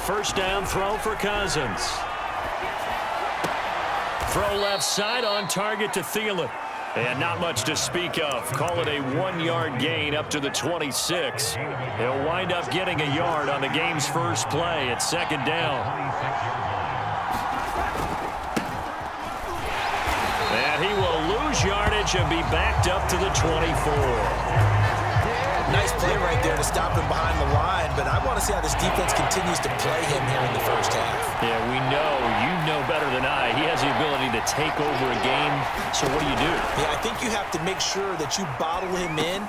first down throw for Cousins. Throw left side on target to Thielen. And not much to speak of. Call it a 1-yard gain up to the 26. He'll wind up getting a yard on the game's first play at second down. And he will lose yardage and be backed up to the 24. Nice play right there to stop him behind the line, but I want to see how this defense continues to play him here in the first half. Yeah, we know. You know better than I. He has the ability to take over a game, so what do you do? Yeah, I think you have to make sure that you bottle him in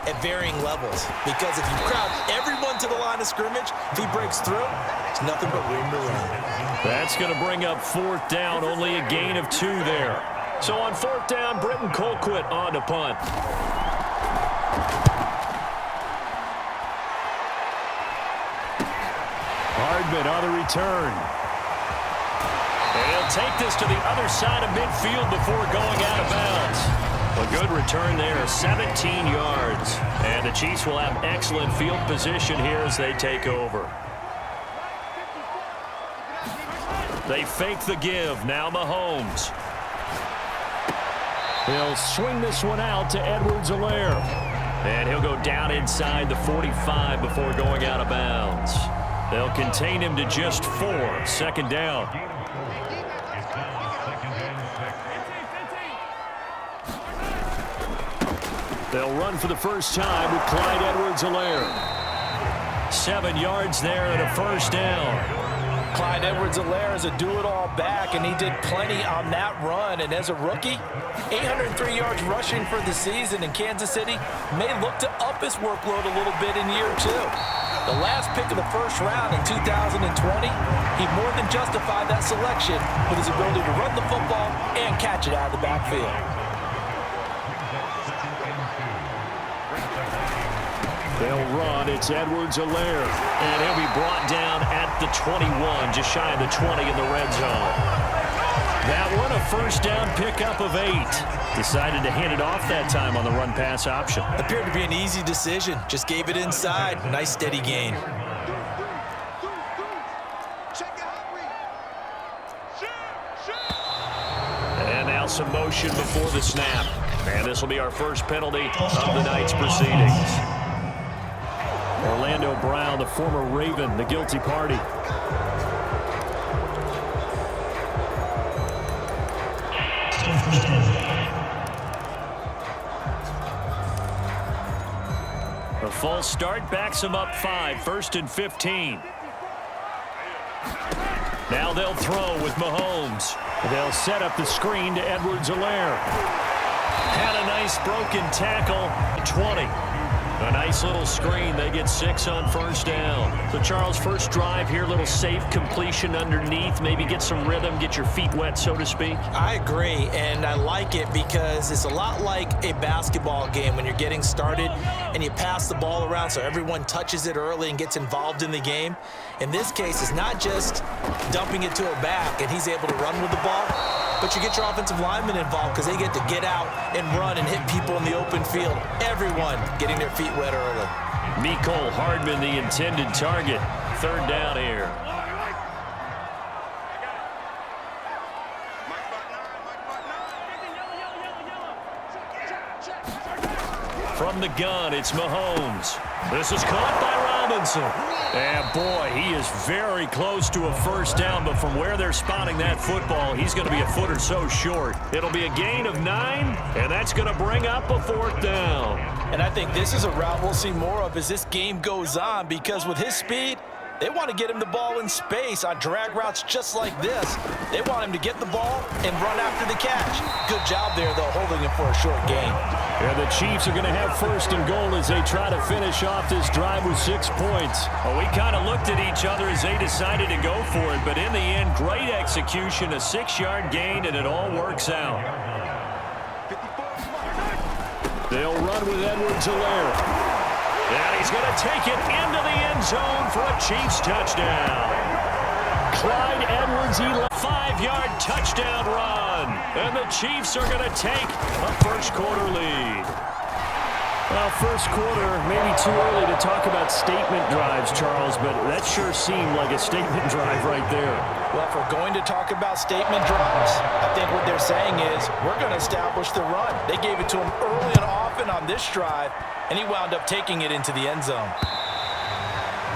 at varying levels, because if you crowd everyone to the line of scrimmage, if he breaks through, it's nothing but room to run. That's going to bring up fourth down, only a gain of 2 there. So on fourth down, Britton Colquitt on to punt. Hardman on the return. And he'll take this to the other side of midfield before going out of bounds. A good return there, 17 yards. And the Chiefs will have excellent field position here as they take over. They fake the give. Now Mahomes. He'll swing this one out to Edwards-Helaire. And he'll go down inside the 45 before going out of bounds. They'll contain him to just 4. Second down. They'll run for the first time with Clyde Edwards-Helaire. 7 yards there and a first down. Clyde Edwards-Helaire is a do-it-all back, and he did plenty on that run. And as a rookie, 803 yards rushing for the season in Kansas City may look to up his workload a little bit in year 2. The last pick of the first round in 2020, he more than justified that selection with his ability to run the football and catch it out of the backfield. They'll run. It's Edwards-Helaire. And he'll be brought down at the 21, just shy of the 20 in the red zone. That one, a first down pickup of 8. Decided to hand it off that time on the run-pass option. Appeared to be an easy decision. Just gave it inside. Nice steady gain. And now some motion before the snap. And this will be our first penalty of the night's proceedings. Orlando Brown, the former Raven, the guilty party. A false start backs him up 5, 1st and 15. Now they'll throw with Mahomes. They'll set up the screen to Edwards-Helaire. Had a nice broken tackle, 20. A nice little screen. They get 6 on first down. So, Charles, first drive here, little safe completion underneath. Maybe get some rhythm, get your feet wet, so to speak. I agree, and I like it because it's a lot like a basketball game when you're getting started and you pass the ball around so everyone touches it early and gets involved in the game. In this case, it's not just dumping it to a back and he's able to run with the ball, but you get your offensive linemen involved because they get to get out and run and hit people in the open field. Everyone getting their feet wet early. Mecole Hardman, the intended target. Third down here. From the gun, it's Mahomes. This is caught by Robinson. And boy, he is very close to a first down, but from where they're spotting that football, he's going to be a foot or so short. It'll be a gain of 9, and that's going to bring up a 4th down. And I think this is a route we'll see more of as this game goes on, because with his speed, they want to get him the ball in space on drag routes just like this. They want him to get the ball and run after the catch. Good job there, though, holding him for a short gain. Yeah, the Chiefs are going to have 1st and goal as they try to finish off this drive with 6 points. Well, we kind of looked at each other as they decided to go for it, but in the end, great execution, a 6-yard gain, and it all works out. They'll run with Edwards-Helaire. And he's going to take it into the end zone for a Chiefs touchdown. Clyde Edwards-Helaire, 5-yard touchdown run. And the Chiefs are going to take a first quarter lead. Well, first quarter, maybe too early to talk about statement drives, Charles, but that sure seemed like a statement drive right there. Well, if we're going to talk about statement drives, I think what they're saying is we're going to establish the run. They gave it to him early and often on this drive, and he wound up taking it into the end zone.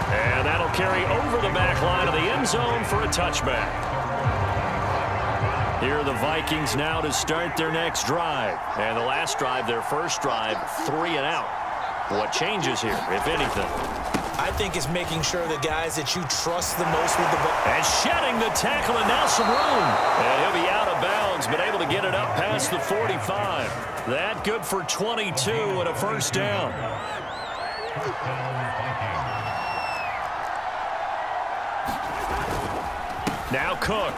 And that'll carry over the back line of the end zone for a touchback. Here are the Vikings now to start their next drive. And the last drive, their first drive, 3 and out. What changes here, if anything? I think it's making sure the guys that you trust the most with the ball. And shedding the tackle, and now some room. And he'll be out of bounds, but able to get it up past the 45. That good for 22 and a first down. Now Cook.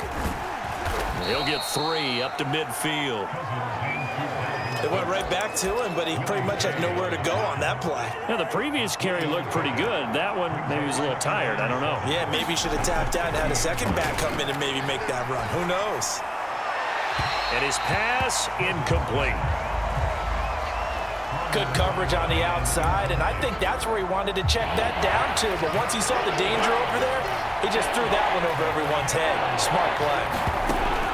He'll get 3 up to midfield. They went right back to him, but he pretty much had nowhere to go on that play. Yeah, the previous carry looked pretty good. That one, maybe he was a little tired. I don't know. Yeah, maybe he should have tapped out and had a second back come in and maybe make that run. Who knows? And his pass incomplete. Good coverage on the outside, and I think that's where he wanted to check that down to. But once he saw the danger over there, he just threw that one over everyone's head. Smart play.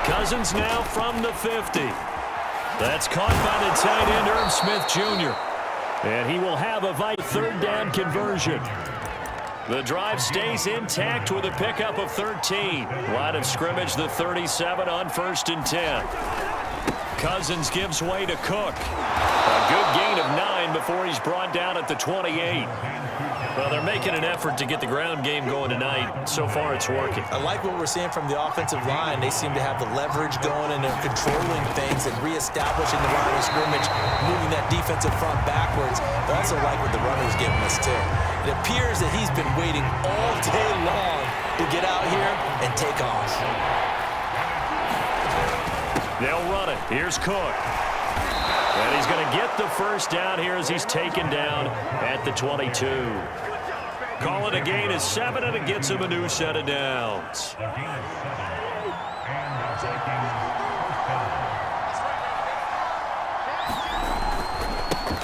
Cousins now from the 50. That's caught by the tight end, Irv Smith Jr. And he will have a Viking third down conversion. The drive stays intact with a pickup of 13. Line of scrimmage, the 37 on 1st and 10. Cousins gives way to Cook. A good gain of 9 before he's brought down at the 28. Well, they're making an effort to get the ground game going tonight. So far, it's working. I like what we're seeing from the offensive line. They seem to have the leverage going, and they're controlling things and reestablishing the line of scrimmage, moving that defensive front backwards. I also like what the runner's giving us, too. It appears that he's been waiting all day long to get out here and take off. They'll run it. Here's Cook. And he's going to get the first down here as he's taken down at the 22. Call it a gain of 7, and it gets him a new set of downs.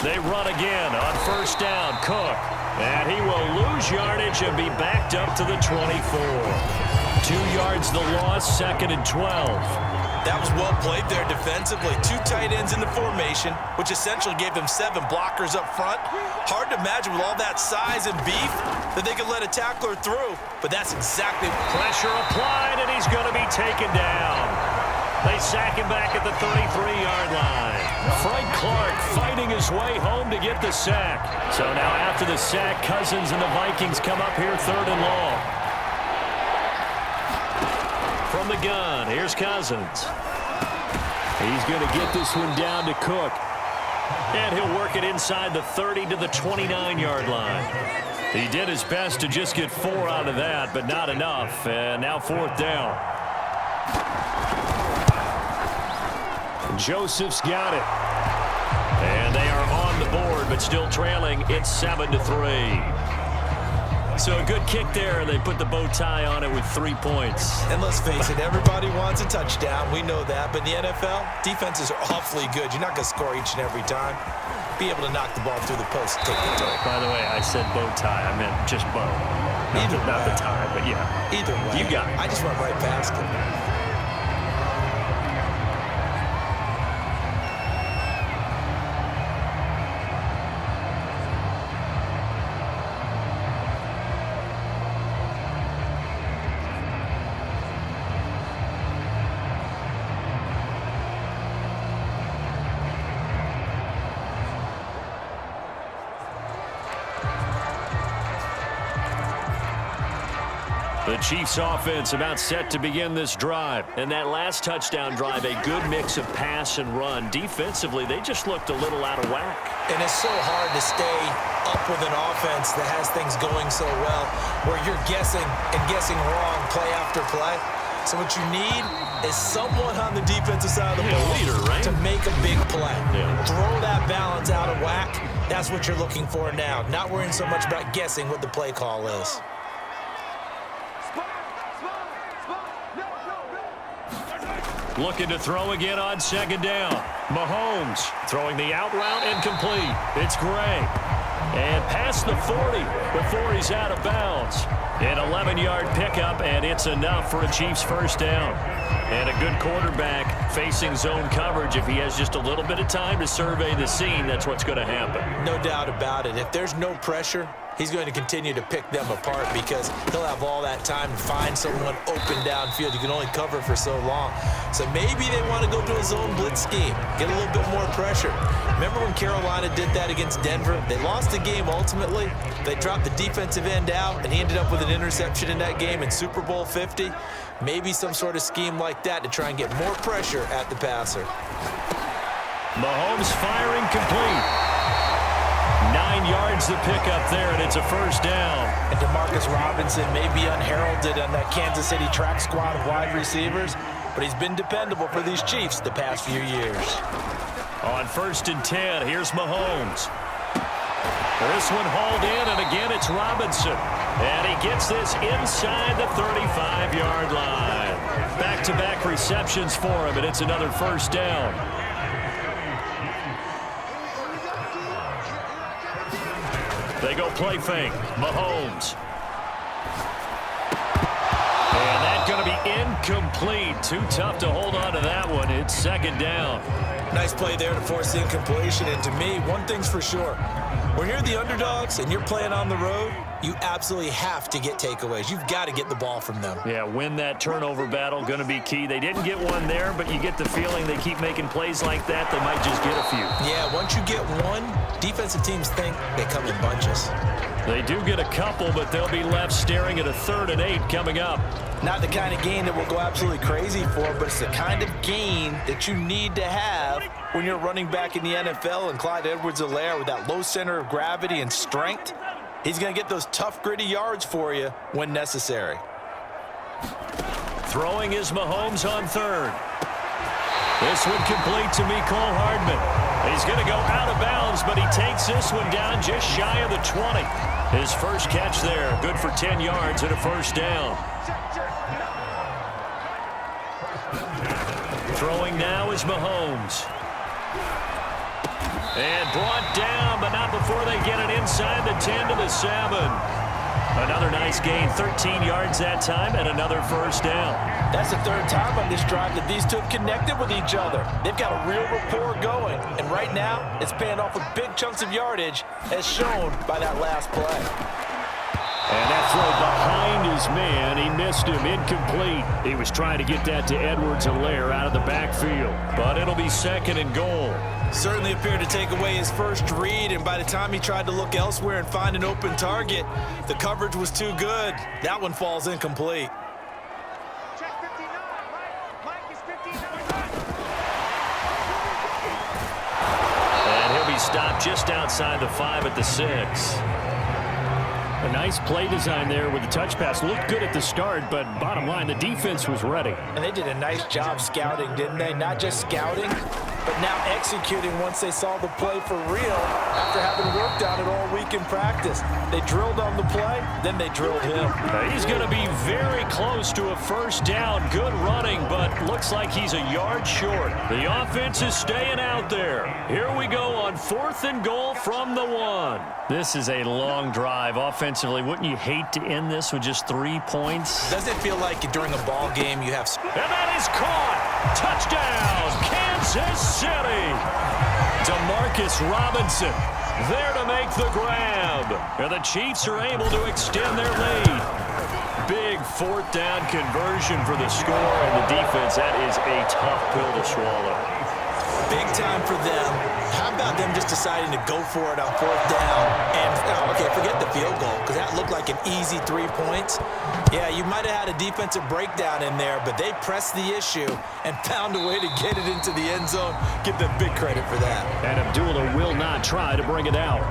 They run again on first down. Cook. And he will lose yardage and be backed up to the 24. 2 yards the loss, 2nd and 12. That was well played there defensively. 2 tight ends in the formation, which essentially gave them 7 blockers up front. Hard to imagine with all that size and beef that they could let a tackler through, but that's exactly... Pressure applied, and he's going to be taken down. They sack him back at the 33-yard line. Frank Clark fighting his way home to get the sack. So now after the sack, Cousins and the Vikings come up here 3rd and long. From the gun, here's Cousins. He's going to get this one down to Cook. And he'll work it inside the 30 to the 29-yard line. He did his best to just get 4 out of that, but not enough. And now 4th down. Joseph's got it. And they are on the board, but still trailing. It's 7-3. So a good kick there, and they put the bow tie on it with 3 points. And let's face it, everybody wants a touchdown. We know that. But in the NFL, defenses are awfully good. You're not going to score each and every time. Be able to knock the ball through the post and take the toe. By the way, I said bow tie. I meant just bow. Not the tie, but yeah. Either way. You got it. I just went right past it. The Chiefs offense about set to begin this drive. And that last touchdown drive, a good mix of pass and run. Defensively, they just looked a little out of whack. And it's so hard to stay up with an offense that has things going so well, where you're guessing and guessing wrong play after play. So what you need is someone on the defensive side of the ball leader, right? to make a big play. Yeah. Throw that balance out of whack. That's what you're looking for now. Not worrying so much about guessing what the play call is. Looking to throw again on 2nd down. Mahomes throwing the out route and complete. It's Gray. And past the 40 before he's out of bounds. An 11-yard pickup, and it's enough for a Chiefs first down. And a good quarterback facing zone coverage. If he has just a little bit of time to survey the scene, that's what's going to happen. No doubt about it. If there's no pressure, he's going to continue to pick them apart because he'll have all that time to find someone open downfield. You can only cover for so long. So maybe they want to go to a zone blitz scheme, get a little bit more pressure. Remember when Carolina did that against Denver? They lost the game ultimately. They dropped the defensive end out, and he ended up with an interception in that game in Super Bowl 50. Maybe some sort of scheme like that to try and get more pressure at the passer. Mahomes firing complete. 9 yards to pick up there, and it's a first down. And Demarcus Robinson may be unheralded on that Kansas City track squad of wide receivers, but he's been dependable for these Chiefs the past few years. On 1st and 10, here's Mahomes. This one hauled in, and again it's Robinson. And he gets this inside the 35-yard line. Back-to-back receptions for him, and it's another first down. They go play fake. Mahomes. And that's going to be incomplete. Too tough to hold on to that one. It's second down. Nice play there to force the incompletion. And to me, one thing's for sure. When you're the underdogs and you're playing on the road, you absolutely have to get takeaways. You've got to get the ball from them. Yeah, win that turnover battle, going to be key. They didn't get one there, but you get the feeling they keep making plays like that, they might just get a few. Yeah, once you get one, defensive teams think they come in bunches. They do get a couple, but they'll be left staring at a 3rd and 8 coming up. Not the kind of gain that we'll go absolutely crazy for, but it's the kind of gain that you need to have when you're running back in the NFL. And Clyde Edwards-Helaire with that low center of gravity and strength, he's going to get those tough, gritty yards for you when necessary. Throwing is Mahomes on 3rd. This one complete to Mecole Hardman. He's going to go out of bounds, but he takes this one down just shy of the 20. His first catch there, good for 10 yards and a first down. Throwing now is Mahomes. And brought down, but not before they get it inside the 10 to the 7. Another nice gain, 13 yards that time, and another first down. That's the 3rd time on this drive that these two have connected with each other. They've got a real rapport going, and right now it's paying off with big chunks of yardage, as shown by that last play. And that throw behind his man, he missed him, incomplete. He was trying to get that to Edwards-Helaire out of the backfield, but it'll be 2nd and goal. Certainly appeared to take away his first read, and by the time he tried to look elsewhere and find an open target, the coverage was too good. That one falls incomplete. And he'll be stopped just outside the 5 at the 6. A nice play design there with the touch pass. Looked good at the start, but bottom line, the defense was ready. And they did a nice job scouting, didn't they? Not just scouting, but now executing once they saw the play for real after having worked on it all week in practice. They drilled on the play, then they drilled him. He's going to be very close to a first down. Good running, but looks like he's a yard short. The offense is staying out there. Here we go on 4th and goal from the 1. This is a long drive offensively. Wouldn't you hate to end this with just 3 points? Doesn't it feel like during a ball game you have... And that is caught. Touchdown, Kansas City. Demarcus Robinson there to make the grab. And the Chiefs are able to extend their lead. Big 4th down conversion for the score, and the defense, that is a tough pill to swallow. Big time for them. How about them just deciding to go for it on 4th down? And, okay, forget the field goal, because that looked like an easy 3 points. Yeah, you might have had a defensive breakdown in there, but they pressed the issue and found a way to get it into the end zone. Give them big credit for that. And Abdullah will not try to bring it out.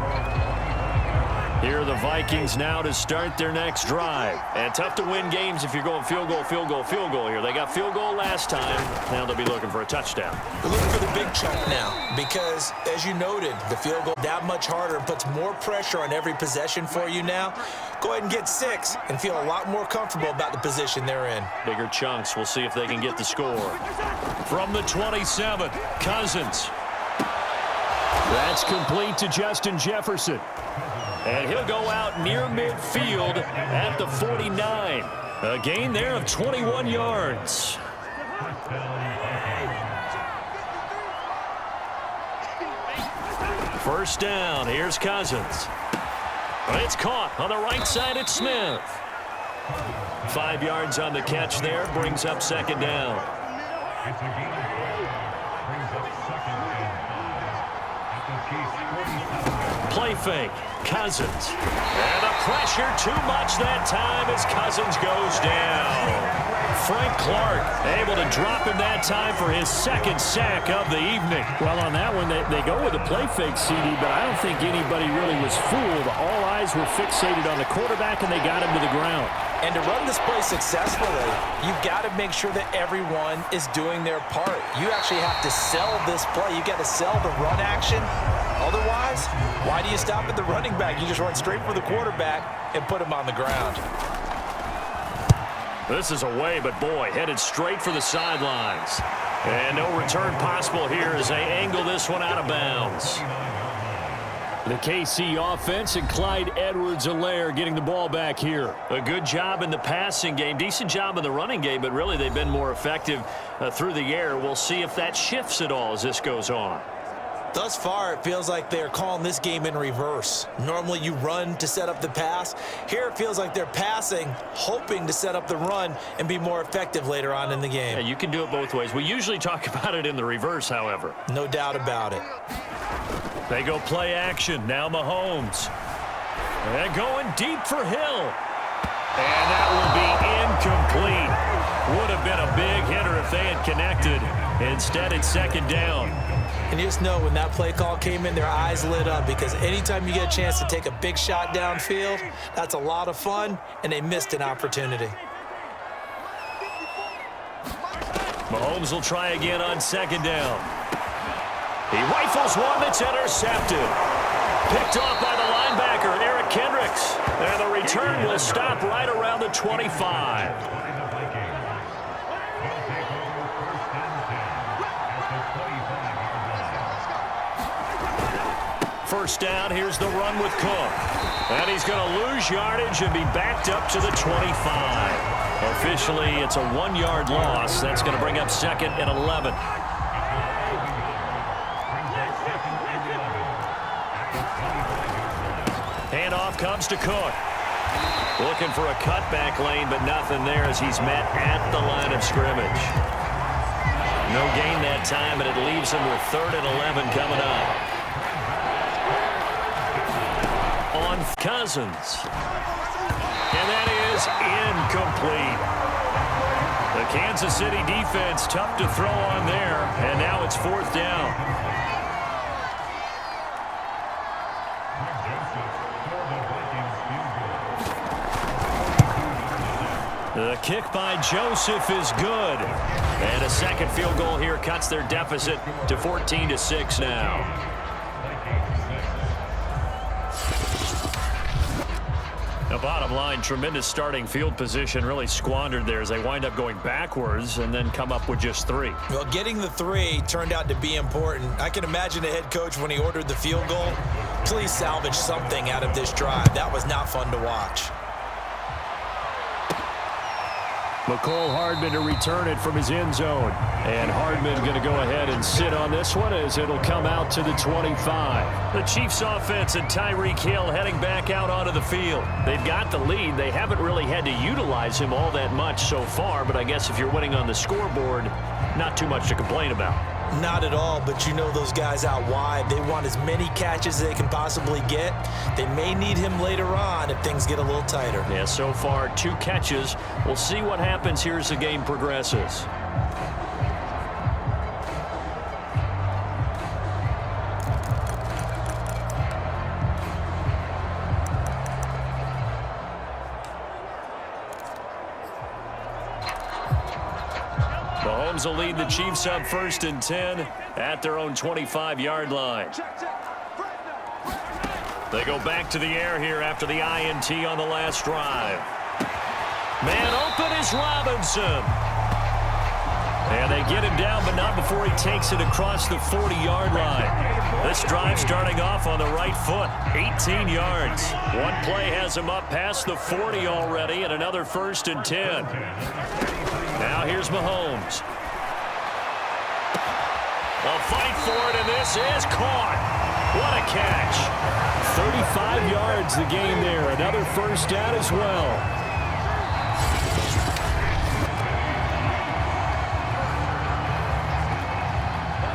Here are the Vikings now to start their next drive. And tough to win games if you're going field goal, field goal, field goal here. They got field goal last time. Now they'll be looking for a touchdown. They're looking for the big chunk now because, as you noted, the field goal that much harder and puts more pressure on every possession for you now. Go ahead and get 6 and feel a lot more comfortable about the position they're in. Bigger chunks. We'll see if they can get the score. From the 27, Cousins. That's complete to Justin Jefferson. And he'll go out near midfield at the 49. A gain there of 21 yards. First down. Here's Cousins. It's caught on the right side. It's Smith. 5 yards on the catch there. Brings up second down. Play fake. Cousins. And the pressure too much that time as Cousins goes down. Frank Clark able to drop him that time for his second sack of the evening. Well, on that one, they go with a play fake, CD, but I don't think anybody really was fooled. All eyes were fixated on the quarterback, and they got him to the ground. And to run this play successfully, you've got to make sure that everyone is doing their part. You actually have to sell this play. You've got to sell the run action. Otherwise, why do you stop at the running back? You just run straight for the quarterback and put him on the ground. This is away, but boy, headed straight for the sidelines. And no return possible here as they angle this one out of bounds. The KC offense and Clyde Edwards-Helaire getting the ball back here. A good job in the passing game, decent job in the running game, but really they've been more effective through the air. We'll see if that shifts at all as this goes on. Thus far, it feels like they're calling this game in reverse. Normally, you run to set up the pass. Here, it feels like they're passing, hoping to set up the run and be more effective later on in the game. Yeah, you can do it both ways. We usually talk about it in the reverse, however. No doubt about it. They go play action. Now Mahomes. And going deep for Hill. And that will be incomplete. Would have been a big hitter if they had connected. Instead, it's second down. And you just know when that play call came in, their eyes lit up because anytime you get a chance to take a big shot downfield, that's a lot of fun, and they missed an opportunity. Mahomes will try again on second down. He rifles one that's intercepted. Picked off by the linebacker, Eric Kendricks. And the return will stop right around the 25. First down, here's the run with Cook. And he's going to lose yardage and be backed up to the 25. Officially, it's a 1-yard loss. That's going to bring up second and 11. Handoff comes to Cook. Looking for a cutback lane, but nothing there as he's met at the line of scrimmage. No gain that time, and it leaves him with 3rd and 11 coming up. On Cousins. And that is incomplete. The Kansas City defense tough to throw on there, and now it's 4th down. The kick by Joseph is good. And a second field goal here cuts their deficit to 14-6 now. The bottom line, tremendous starting field position, really squandered there as they wind up going backwards and then come up with just 3. Well, getting the 3 turned out to be important. I can imagine the head coach when he ordered the field goal. Please salvage something out of this drive. That was not fun to watch. McCole Hardman to return it from his end zone. And Hardman going to go ahead and sit on this one as it'll come out to the 25. The Chiefs offense and Tyreek Hill heading back out onto the field. They've got the lead. They haven't really had to utilize him all that much so far, but I guess if you're winning on the scoreboard, not too much to complain about. Not at all, but you know those guys out wide. They want as many catches as they can possibly get. They may need him later on if things get a little tighter. Yeah, so far 2 catches. We'll see what happens here as the game progresses. Mahomes will lead the Chiefs up 1st and 10 at their own 25-yard line. They go back to the air here after the INT on the last drive. Man open is Robinson. And they get him down, but not before he takes it across the 40-yard line. This drive starting off on the right foot, 18 yards. One play has him up past the 40 already, and another 1st and 10. Now here's Mahomes. They'll fight for it, and this is caught. What a catch. 35 yards the game there. Another 1st down as well.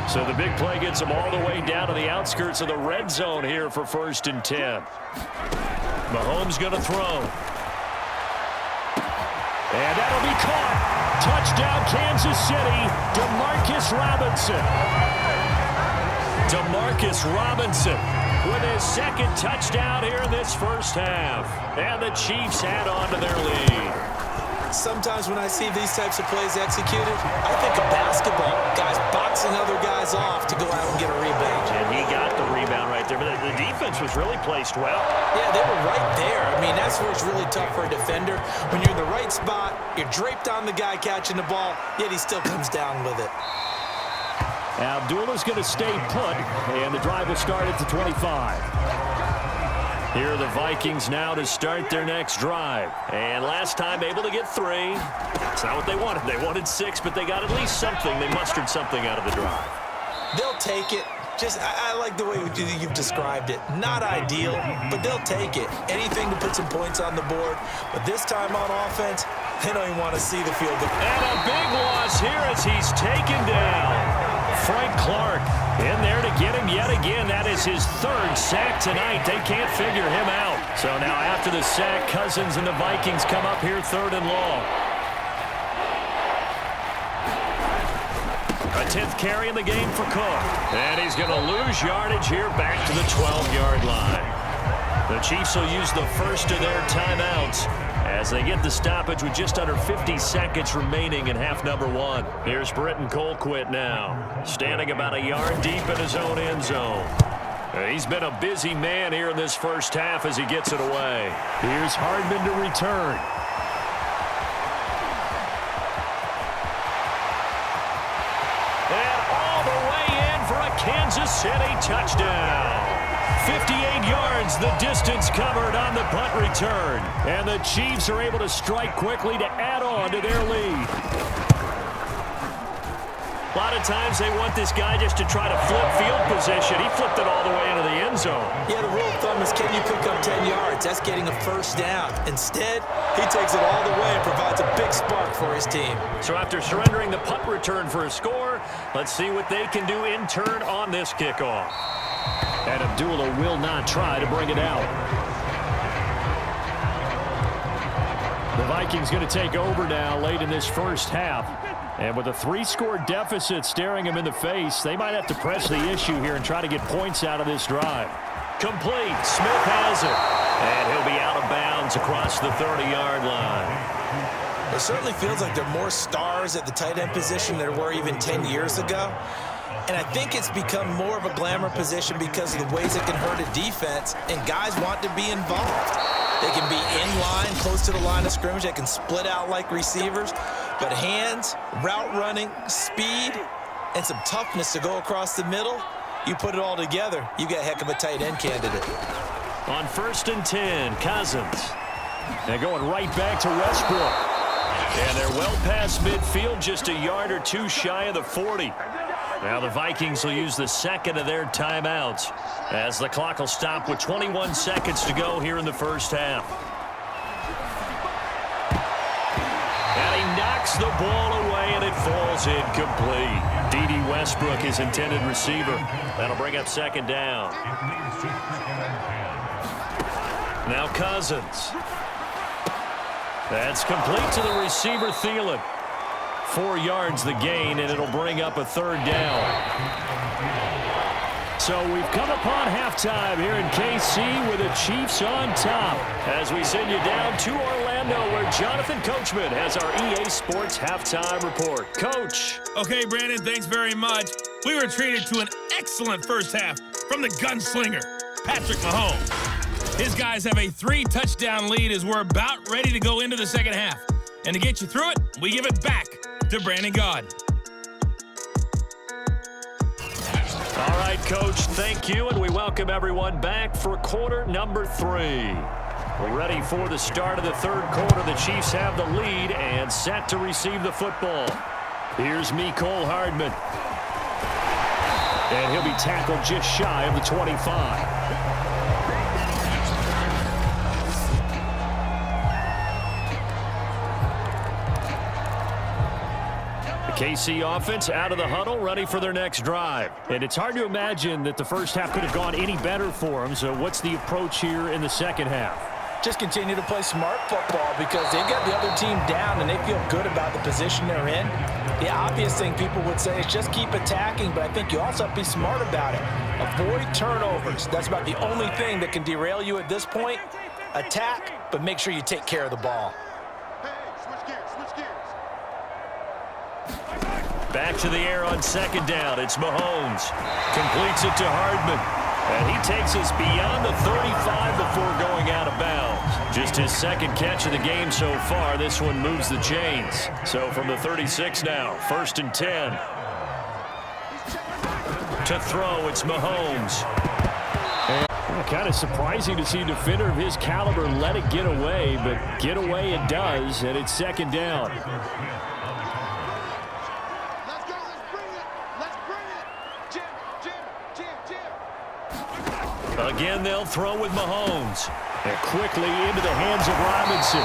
So the big play gets him all the way down to the outskirts of the red zone here for 1st and 10. Mahomes going to throw. And that'll be caught. Touchdown, Kansas City. Demarcus Robinson. Demarcus Robinson with his 2nd touchdown here in this 1st half. And the Chiefs add on to their lead. Sometimes when I see these types of plays executed, I think of basketball. Guys boxing other guys off to go out and get a rebound. And he got the rebound right there. But the defense was really placed well. Yeah, they were right there. I mean, that's where it's really tough for a defender. When you're in the right spot, you're draped on the guy catching the ball, yet he still comes down with it. Abdullah's going to stay put, and the drive will start at the 25. Here are the Vikings now to start their next drive. And last time able to get 3. It's not what they wanted. They wanted 6, but they got at least something. They mustered something out of the drive. They'll take it. I like the way you've described it. Not ideal, but they'll take it. Anything to put some points on the board. But this time on offense, they don't even want to see the field goal. And a big loss here as he's taken down. Frank Clark in there to get him yet again. That is his 3rd sack tonight. They can't figure him out. So now after the sack, Cousins and the Vikings come up here 3rd and long. A 10th carry in the game for Cook. And he's going to lose yardage here back to the 12-yard line. The Chiefs will use the 1st of their timeouts as they get the stoppage with just under 50 seconds remaining in half number 1. Here's Britton Colquitt now, standing about a yard deep in his own end zone. He's been a busy man here in this 1st half as he gets it away. Here's Hardman to return. And all the way in for a Kansas City touchdown. 58 yards, the distance covered on the punt return. And the Chiefs are able to strike quickly to add on to their lead. A lot of times they want this guy just to try to flip field position. He flipped it all the way into the end zone. Yeah, the rule of thumb is can you pick up 10 yards? That's getting a 1st down. Instead, he takes it all the way and provides a big spark for his team. So after surrendering the punt return for a score, let's see what they can do in turn on this kickoff. And Abdullah will not try to bring it out. The Vikings going to take over now late in this 1st half. And with a 3-score deficit staring him in the face, they might have to press the issue here and try to get points out of this drive. Complete. Smith has it. And he'll be out of bounds across the 30-yard line. It certainly feels like there are more stars at the tight end position than there were even 10 years ago. And I think it's become more of a glamour position because of the ways it can hurt a defense, and guys want to be involved. They can be in line, close to the line of scrimmage. They can split out like receivers. But hands, route running, speed, and some toughness to go across the middle, you put it all together, you get a heck of a tight end candidate. On 1st and 10, Cousins. They're going right back to Westbrook. And they're well past midfield, just a yard or 2 shy of the 40. Now the Vikings will use the 2nd of their timeouts as the clock will stop with 21 seconds to go here in the 1st half. And he knocks the ball away and it falls incomplete. D.D. Westbrook, his intended receiver. That'll bring up 2nd down. Now Cousins. That's complete to the receiver, Thielen. 4 yards the gain, and it'll bring up a 3rd down. So we've come upon halftime here in KC with the Chiefs on top as we send you down to Orlando where Jonathan Coachman has our EA Sports halftime report. Coach. Okay, Brandon, thanks very much. We were treated to an excellent first half from the gunslinger, Patrick Mahomes. His guys have a 3-touchdown lead as we're about ready to go into the second half. And to get you through it, we give it back to Brandon Gaud. All right, Coach, thank you, and we welcome everyone back for quarter number 3. We're ready for the start of the third quarter. The Chiefs have the lead and set to receive the football. Here's Mecole Hardman. And he'll be tackled just shy of the 25. KC offense out of the huddle, ready for their next drive. And it's hard to imagine that the first half could have gone any better for them. So what's the approach here in the second half? Just continue to play smart football because they got the other team down and they feel good about the position they're in. The obvious thing people would say is just keep attacking, but I think you also have to be smart about it. Avoid turnovers. That's about the only thing that can derail you at this point. Attack, but make sure you take care of the ball. Back to the air on second down. It's Mahomes. Completes it to Hardman. And he takes us beyond the 35 before going out of bounds. Just his second catch of the game so far. This one moves the chains. So from the 36 now, 1st and 10. To throw, it's Mahomes. Kind of surprising to see a defender of his caliber let it get away, but get away it does, and it's second down. Again, they'll throw with Mahomes. And quickly into the hands of Robinson.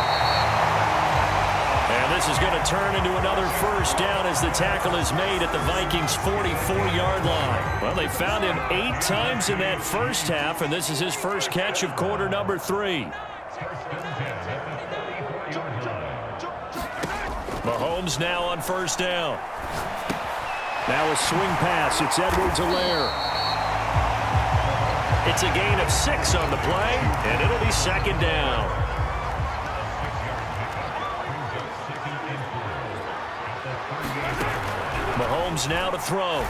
And this is going to turn into another first down as the tackle is made at the Vikings' 44-yard line. Well, they found him 8 times in that first half, and this is his first catch of quarter number 3. Mahomes now on first down. Now a swing pass. It's Edwards-Helaire. It's a gain of 6 on the play, and it'll be second down. Mahomes now to throw.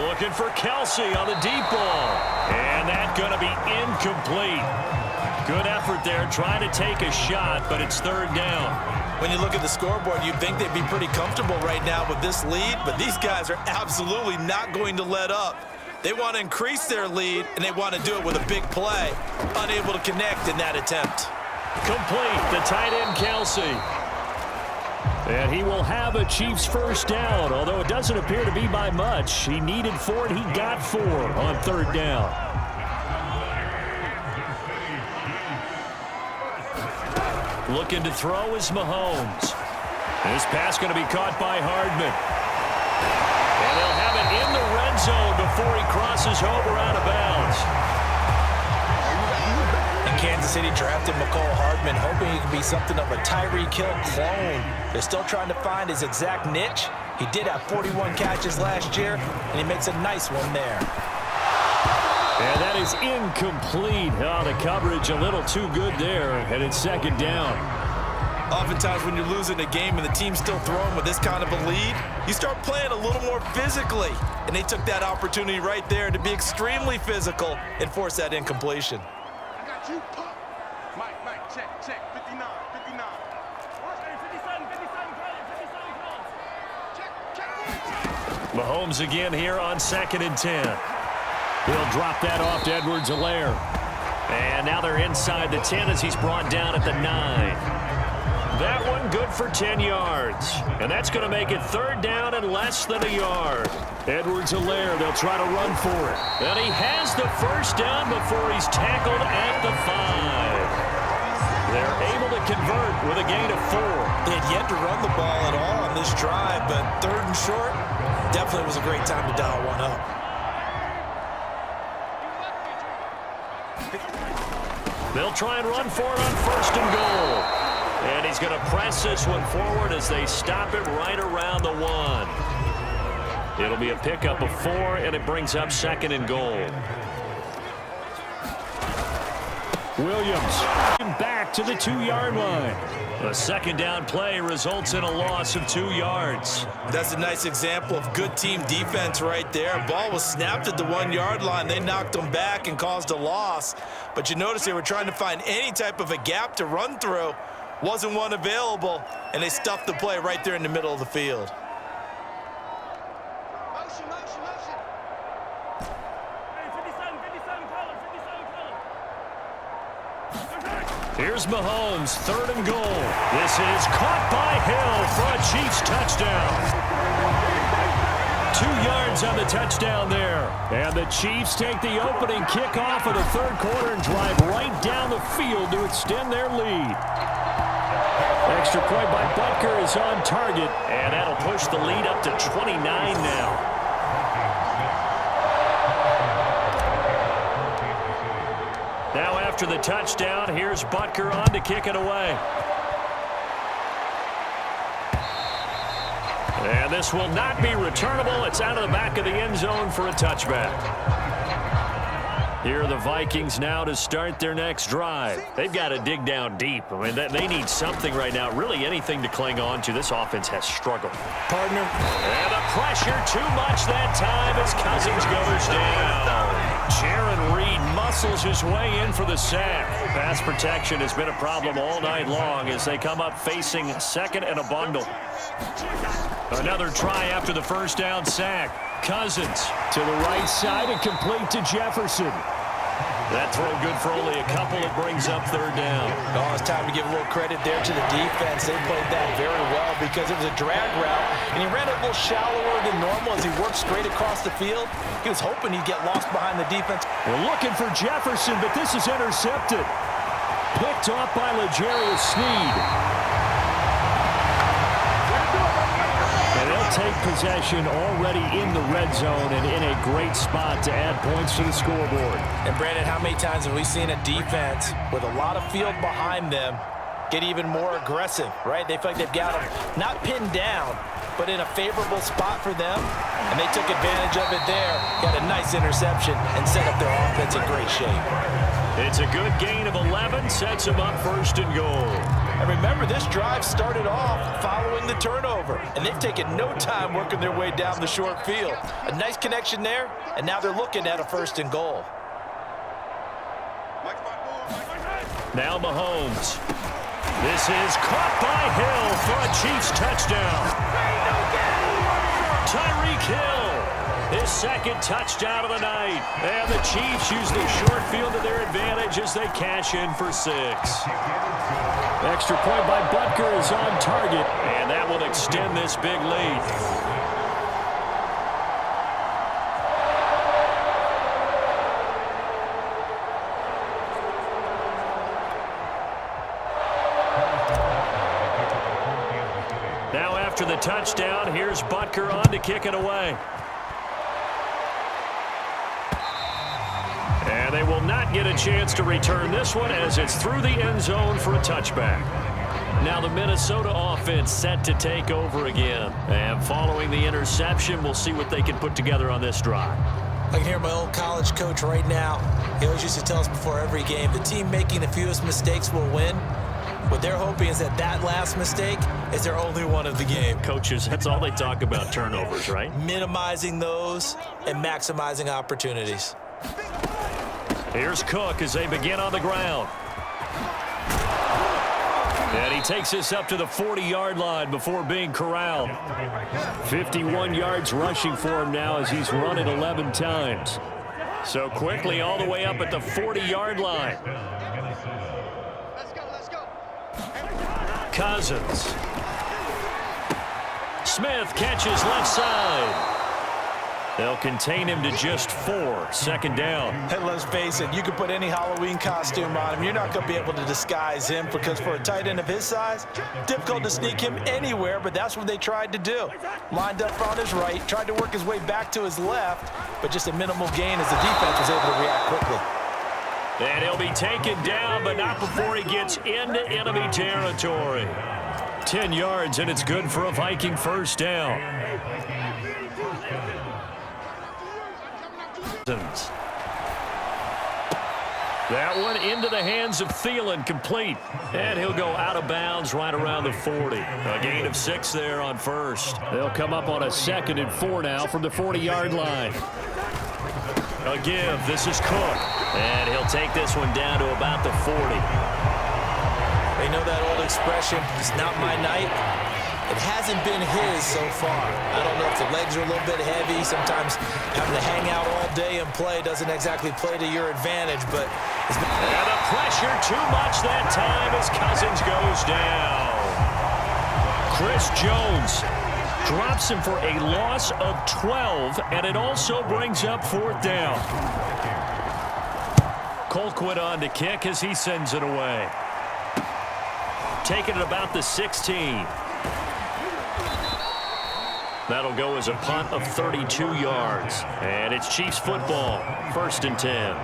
Looking for Kelsey on the deep ball. And that's going to be incomplete. Good effort there trying to take a shot, but it's third down. When you look at the scoreboard, you'd think they'd be pretty comfortable right now with this lead, but these guys are absolutely not going to let up. They want to increase their lead, and they want to do it with a big play. Unable to connect in that attempt. Complete, the tight end Kelsey. And he will have a Chiefs first down, although it doesn't appear to be by much. He needed 4, and he got 4 on third down. Looking to throw is Mahomes. This pass going to be caught by Hardman. And they'll have it in the red zone before he crosses over out of bounds. And Kansas City drafted Mecole Hardman, hoping he could be something of a Tyreek Hill clone. They're still trying to find his exact niche. He did have 41 catches last year, and he makes a nice one there. And that is incomplete. Oh, the coverage a little too good there, and it's second down. Oftentimes when you're losing a game and the team's still throwing with this kind of a lead, you start playing a little more physically. And they took that opportunity right there to be extremely physical and force that incompletion. I got you. Mike, check. 59. Check. Mahomes again here on 2nd and 10. He'll drop that off to Edwards-Helaire. And now they're inside the 10 as he's brought down at the 9. That one good for 10 yards. And that's going to make it third down and less than a yard. Edwards-Helaire, they'll try to run for it. And he has the first down before he's tackled at the 5. They're able to convert with a gain of 4. They had yet to run the ball at all on this drive, but third and short, definitely was a great time to dial one up. They'll try and run for it on 1st and goal. And he's going to press this one forward as they stop it right around the 1. It'll be a pickup of 4, and it brings up 2nd and goal. Williams back to the 2-yard line. A second down play results in a loss of 2 yards. That's a nice example of good team defense right there. Ball was snapped at the 1-yard line. They knocked them back and caused a loss. But you notice they were trying to find any type of a gap to run through. Wasn't one available, and they stuffed the play right there in the middle of the field. Motion, motion, motion. Here's Mahomes, 3rd and goal. This is caught by Hill for a Chiefs touchdown. 2 yards on the touchdown there. And the Chiefs take the opening kickoff of the 3rd quarter and drive right down the field to extend their lead. Extra point by Butker is on target. And that'll push the lead up to 29 now. Now after the touchdown, here's Butker on to kick it away. And this will not be returnable. It's out of the back of the end zone for a touchback. Here are the Vikings now to start their next drive. They've got to dig down deep. I mean, they need something right now, really anything to cling on to. This offense has struggled. Partner. And the pressure too much that time as Cousins goes down. Jaron Reed muscles his way in for the sack. Pass protection has been a problem all night long as they come up facing 2nd and a bundle. Another try after the first down sack. Cousins to the right side and complete to Jefferson. That throw good for only a couple. It brings up 3rd down. Oh, it's time to give a little credit there to the defense. They played that very well because it was a drag route, and he ran a little shallower than normal as he worked straight across the field. He was hoping he'd get lost behind the defense. We're looking for Jefferson, but this is intercepted. Picked off by L'Jarius Sneed. Take possession already in the red zone and in a great spot to add points to the scoreboard. And Brandon, how many times have we seen a defense with a lot of field behind them get even more aggressive, right? They feel like they've got them not pinned down, but in a favorable spot for them, and they took advantage of it there. Got a nice interception and set up their offense in great shape. It's a good gain of 11, sets them up 1st and goal. And remember, this drive started off following the turnover, and they've taken no time working their way down the short field. A nice connection there, and now they're looking at a 1st and goal. Now Mahomes. This is caught by Hill for a Chiefs touchdown. Tyreek Hill, his 2nd touchdown of the night. And the Chiefs use the short field to their advantage as they cash in for 6. Extra point by Butker is on target. And that will extend this big lead. Now after the touchdown, here's Butker on to kick it away. And they will not get a chance to return this one as it's through the end zone for a touchback. Now the Minnesota offense set to take over again. And following the interception, we'll see what they can put together on this drive. I can hear my old college coach right now. He always used to tell us before every game, the team making the fewest mistakes will win. What they're hoping is that last mistake is their only one of the game. Coaches, that's all they talk about, turnovers, right? Minimizing those and maximizing opportunities. Here's Cook as they begin on the ground. And he takes this up to the 40-yard line before being corralled. 51 yards rushing for him now as he's run it 11 times. So quickly all the way up at the 40-yard line. Let's go. Cousins. Smith catches left side. They'll contain him to just 4. 2nd down. And let's face it, you can put any Halloween costume on him. You're not going to be able to disguise him because for a tight end of his size, difficult to sneak him anywhere, but that's what they tried to do. Lined up on his right, tried to work his way back to his left, but just a minimal gain as the defense was able to react quickly. And he'll be taken down, but not before he gets into enemy territory. 10 yards, and it's good for a Viking 1st down. That one into the hands of Thielen, complete. And he'll go out of bounds right around the 40. A gain of 6 there on first. They'll come up on a 2nd and 4 now from the 40-yard line. A give. This is Cook. And he'll take this one down to about the 40. They know that old expression, it's not my night. It hasn't been his so far. I don't know if the legs are a little bit heavy. Sometimes having to hang out all day and play doesn't exactly play to your advantage, but it's been... And the pressure too much that time as Cousins goes down. Chris Jones drops him for a loss of 12, and it also brings up 4th down. Colquitt on to kick as he sends it away. Taking it about the 16. That'll go as a punt of 32 yards. And it's Chiefs football, 1st and 10.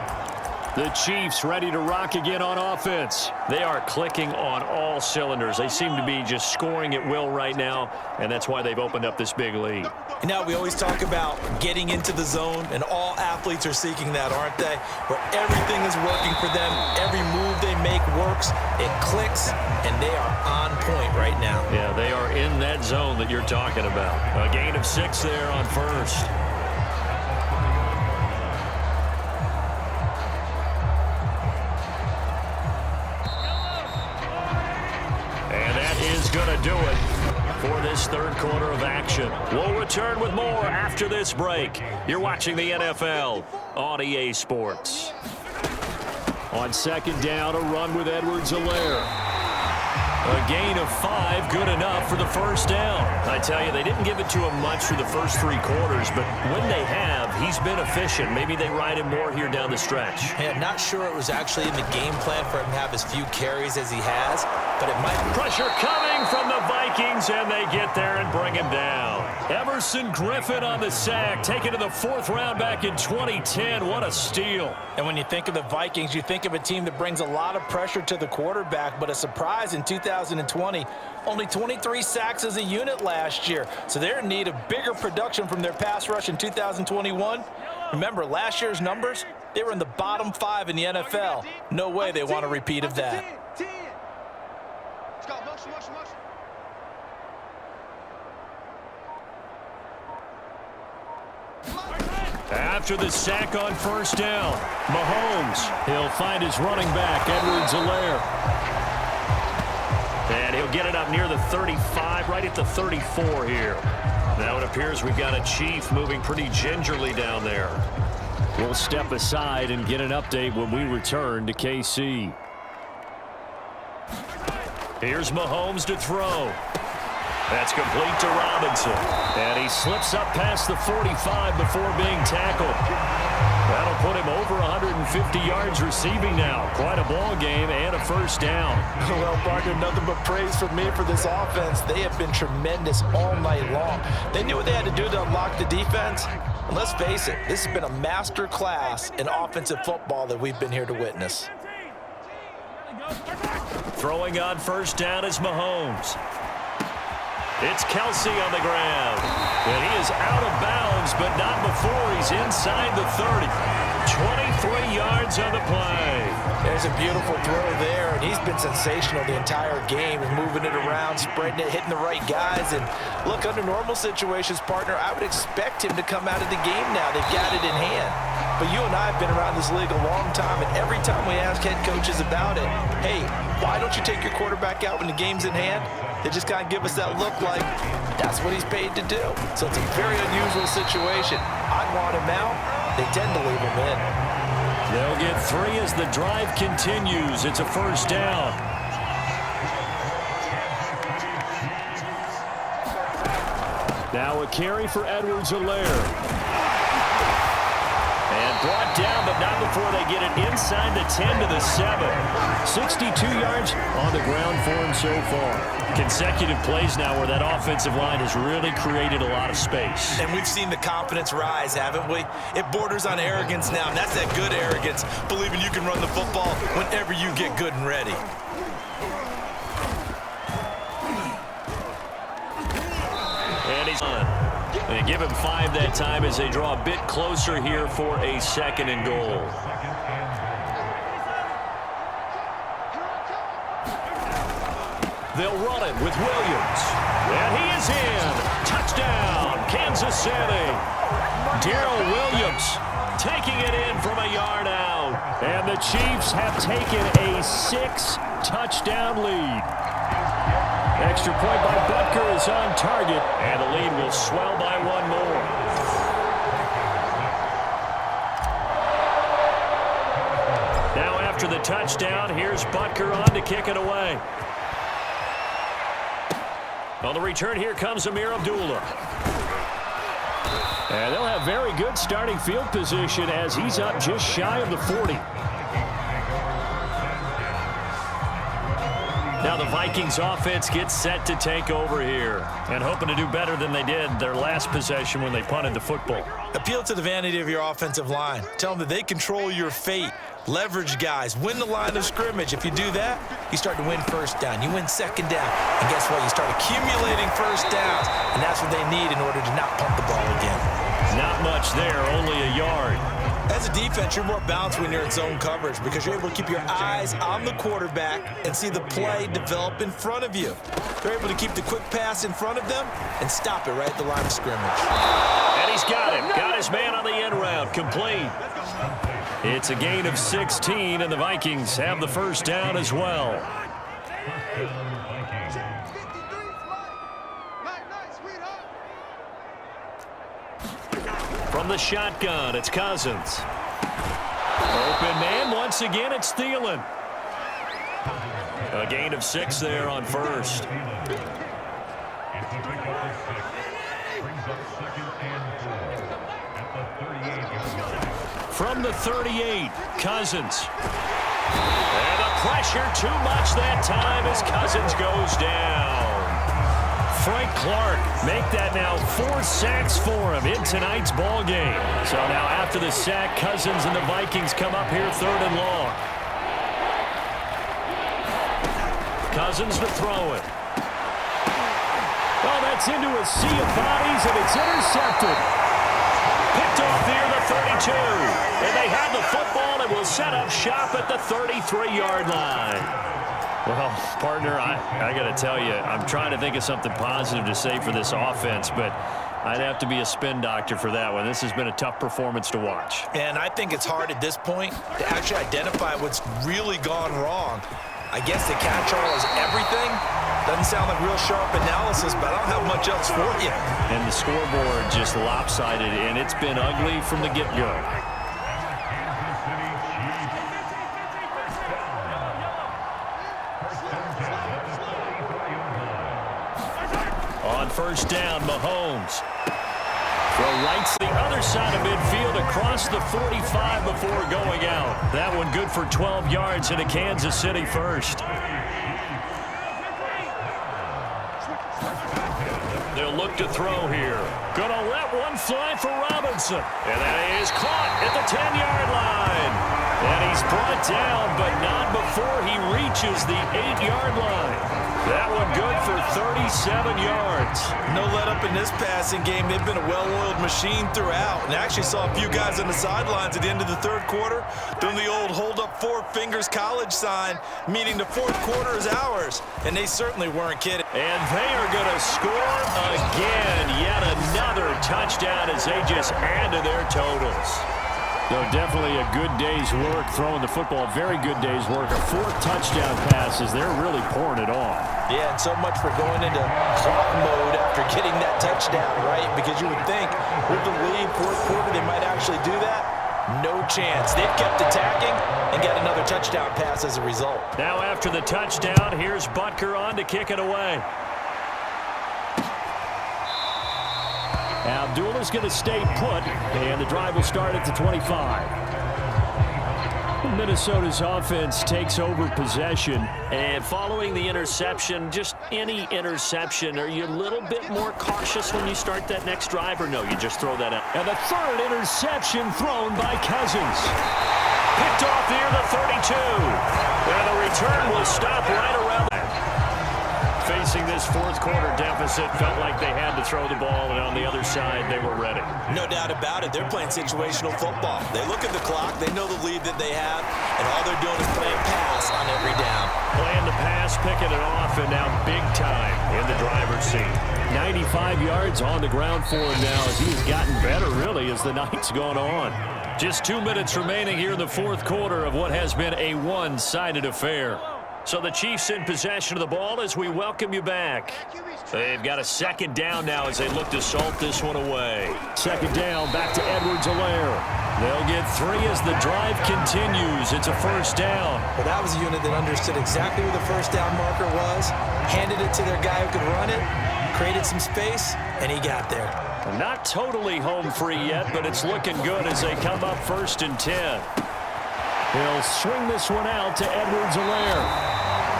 The Chiefs ready to rock again on offense. They are clicking on all cylinders. They seem to be just scoring at will right now, and that's why they've opened up this big lead. You know, we always talk about getting into the zone, and all athletes are seeking that, aren't they? Where everything is working for them, every move they make works, it clicks, and they are on point right now. Yeah, they are in that zone that you're talking about. A gain of 6 there on first. Going to do it for this 3rd quarter of action. We'll return with more after this break. You're watching the NFL on EA Sports. On 2nd down, a run with Edwards-Helaire. A gain of 5, good enough for the 1st down. I tell you, they didn't give it to him much through the first 3 quarters, but when they have, he's been efficient. Maybe they ride him more here down the stretch. Hey, I'm not sure it was actually in the game plan for him to have as few carries as he has, but it might be. Pressure coming from the Vikings, and they get there and bring him down. Everson Griffin on the sack, taken to the 4th round back in 2010. What a steal. And when you think of the Vikings, you think of a team that brings a lot of pressure to the quarterback, but a surprise in 2020, only 23 sacks as a unit last year. So they're in need of bigger production from their pass rush in 2021. Remember, last year's numbers, they were in the bottom 5 in the NFL. No way they want a repeat of that. Let's go, motion. After the sack on 1st down, Mahomes, he'll find his running back, Edwards-Helaire. And he'll get it up near the 35, right at the 34 here. Now it appears we've got a Chief moving pretty gingerly down there. We'll step aside and get an update when we return to KC. Here's Mahomes to throw. That's complete to Robinson. And he slips up past the 45 before being tackled. That'll put him over 150 yards receiving now. Quite a ball game and a 1st down. Well, Parker, nothing but praise from me for this offense. They have been tremendous all night long. They knew what they had to do to unlock the defense. And let's face it, this has been a master class in offensive football that we've been here to witness. Throwing on 1st down is Mahomes. It's Kelsey on the ground. And he is out of bounds, but not before he's inside the 30. 23 yards on the play. There's a beautiful throw there, and he's been sensational the entire game, moving it around, spreading it, hitting the right guys. And look, under normal situations, partner, I would expect him to come out of the game now. They've got it in hand. But you and I have been around this league a long time, and every time we ask head coaches about it, hey, why don't you take your quarterback out when the game's in hand? They just kind of give us that look like that's what he's paid to do. So it's a very unusual situation. I'd want him out. They tend to leave him in. They'll get 3 as the drive continues. It's a 1st down. Now a carry for Edwards-Helaire. And brought down, but not before they get it inside the 10 to the 7. 62 yards on the ground for him so far. Consecutive plays now where that offensive line has really created a lot of space. And we've seen the confidence rise, haven't we? It borders on arrogance now, and that's that good arrogance, believing you can run the football whenever you get good and ready. And he's on. They give him 5 that time as they draw a bit closer here for a 2nd and goal. They'll run it with Williams. And he is in. Touchdown, Kansas City. Darrell Williams taking it in from a yard out. And the Chiefs have taken a 6-touchdown lead. Extra point by Butker is on target, and the lead will swell by one more. Now after the touchdown, here's Butker on to kick it away. On the return, here comes Amir Abdullah. And they'll have very good starting field position as he's up just shy of the 40. Now the Vikings offense gets set to take over here and hoping to do better than they did their last possession when they punted the football. Appeal to the vanity of your offensive line. Tell them that they control your fate. Leverage guys. Win the line of scrimmage. If you do that, you start to win first down. You win second down. And guess what? You start accumulating first downs. And that's what they need in order to not punt the ball again. Not much there, only a yard. As a defense, you're more balanced when you're in zone coverage because you're able to keep your eyes on the quarterback and see the play develop in front of you. They're able to keep the quick pass in front of them and stop it right at the line of scrimmage. And he's got him. Got his man on the end route. Complete. It's a gain of 16, and the Vikings have the first down as well. From the shotgun, it's Cousins. Open man, once again, it's Thielen. A gain of 6 there on first. From the 38, Cousins. And the pressure too much that time as Cousins goes down. Frank Clark make that now 4 sacks for him in tonight's ball game. So now after the sack, Cousins and the Vikings come up here 3rd and long. Cousins to throw it. Well, that's into a sea of bodies, and it's intercepted. Picked off near the 32. And they have the football and will set up shop at the 33-yard line. Well, partner, I got to tell you, I'm trying to think of something positive to say for this offense, but I'd have to be a spin doctor for that one. This has been a tough performance to watch. And I think it's hard at this point to actually identify what's really gone wrong. I guess the catch-all is everything. Doesn't sound like real sharp analysis, but I don't have much else for you. And the scoreboard just lopsided, and it's been ugly from the get-go. On first down, Mahomes. Throw right to the other side of midfield across the 45 before going out. That one good for 12 yards and a Kansas City first. They'll look to throw here. Gonna let one fly for Robinson. And that is caught at the 10-yard line. And he's brought down, but not before he reaches the 8-yard line. That one good for 37 yards. No let up in this passing game. They've been a well-oiled machine throughout. And I actually saw a few guys on the sidelines at the end of the 3rd quarter doing the old hold up 4 fingers college sign, meaning the 4th quarter is ours. And they certainly weren't kidding. And they are going to score again. Yet another touchdown as they just add to their totals. So definitely a good day's work throwing the football. Very good day's work. A 4th touchdown pass as they're really pouring it on. Yeah, and so much for going into clock mode after getting that touchdown, right? Because you would think with the lead 4th quarter they might actually do that. No chance. They've kept attacking and got another touchdown pass as a result. Now after the touchdown, here's Butker on to kick it away. Abdullah's going to stay put, and the drive will start at the 25. Minnesota's offense takes over possession. And following the interception, just any interception, are you a little bit more cautious when you start that next drive, or no, you just throw that out? And the 3rd interception thrown by Cousins. Picked off near the 32. And the return will stop right around there. Facing this 4th quarter deficit, felt like they had to throw the ball, and on the other side, they were ready. No doubt about it. They're playing situational football. They look at the clock, they know the lead that they have, and all they're doing is playing pass on every down. Playing the pass just picking it off, and now big time in the driver's seat. 95 yards on the ground for him now as he's gotten better, really, as the night's gone on. Just 2 minutes remaining here in the fourth quarter of what has been a one-sided affair. So the Chiefs in possession of the ball as we welcome you back. They've got a second down now as they look to salt this one away. Second down, back to Edwards-Helaire. They'll get 3 as the drive continues. It's a first down. Well, that was a unit that understood exactly where the first down marker was, handed it to their guy who could run it, created some space, and he got there. Not totally home free yet, but it's looking good as they come up 1st and 10. He'll swing this one out to Edwards-Helaire.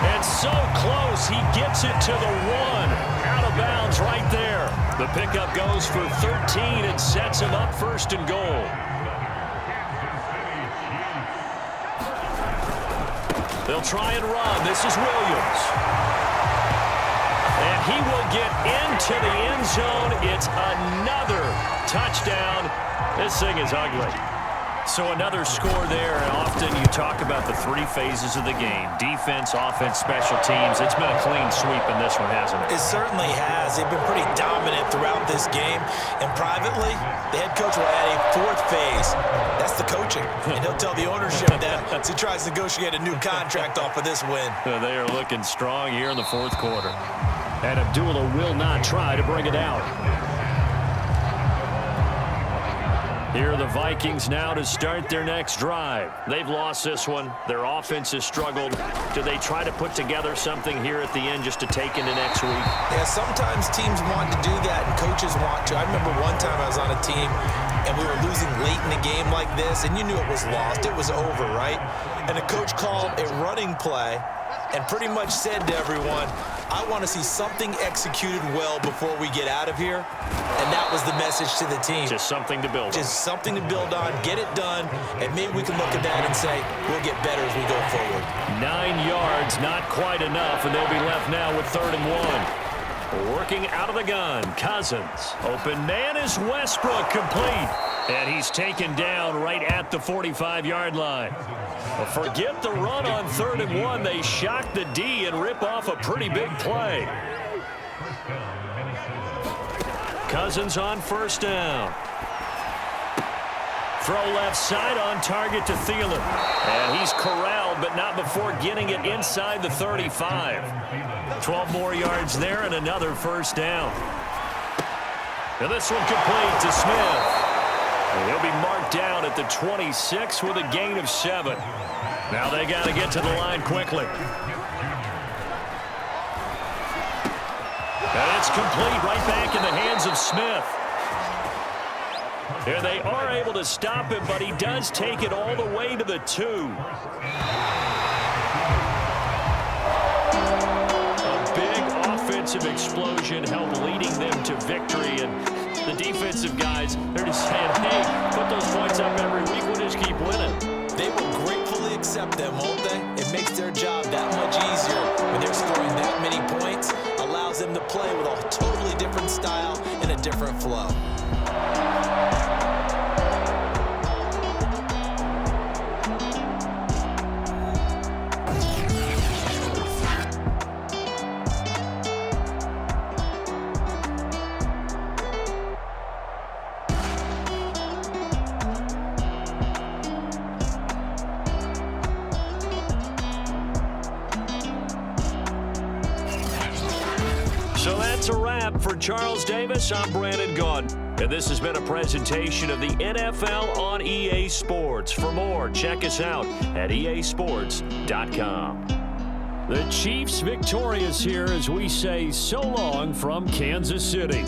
And so close, he gets it to the 1. Out of bounds right there. The pickup goes for 13 and sets him up 1st and goal. They'll try and run. This is Williams. And he will get into the end zone. It's another touchdown. This thing is ugly. So another score there, and often you talk about the 3 phases of the game. Defense, offense, special teams. It's been a clean sweep in this one, hasn't it? It certainly has. They've been pretty dominant throughout this game. And privately, the head coach will add a 4th phase. That's the coaching. And he'll tell the ownership that as he tries to negotiate a new contract off of this win. They are looking strong here in the fourth quarter. And Abdullah will not try to bring it out. Here are the Vikings now to start their next drive. They've lost this one. Their offense has struggled. Do they try to put together something here at the end just to take into next week? Yeah, sometimes teams want to do that and coaches want to. I remember one time I was on a team and we were losing late in a game like this, and you knew it was lost. It was over, right? And the coach called a running play and pretty much said to everyone, I want to see something executed well before we get out of here. And that was the message to the team. Just something to build on. Just something to build on, get it done, and maybe we can look at that and say, we'll get better as we go forward. 9 yards, not quite enough, and they'll be left now with 3rd and 1. Working out of the gun, Cousins. Open man is Westbrook, complete. And he's taken down right at the 45-yard line. Well, forget the run on 3rd and 1. They shock the D and rip off a pretty big play. Cousins on 1st down. Throw left side on target to Thielen. And he's corralled, but not before getting it inside the 35. 12 more yards there and another 1st down. And this one complete to Smith. And he'll be marked down at the 26 with a gain of 7. Now they got to get to the line quickly. And it's complete right back in the hands of Smith. Here they are able to stop him, but he does take it all the way to the 2. A big offensive explosion helped leading them to victory, and the defensive guys, they're just saying, hey, put those points up every week, we'll just keep winning. They will gratefully accept them, won't they? It makes their job that much easier when they're scoring that many points. Allows them to play with a totally different style and a different flow. So that's a wrap for Charles Davis. I'm Brandon Gaudin. And this has been a presentation of the NFL on EA Sports. For more, check us out at easports.com. The Chiefs victorious here as we say so long from Kansas City.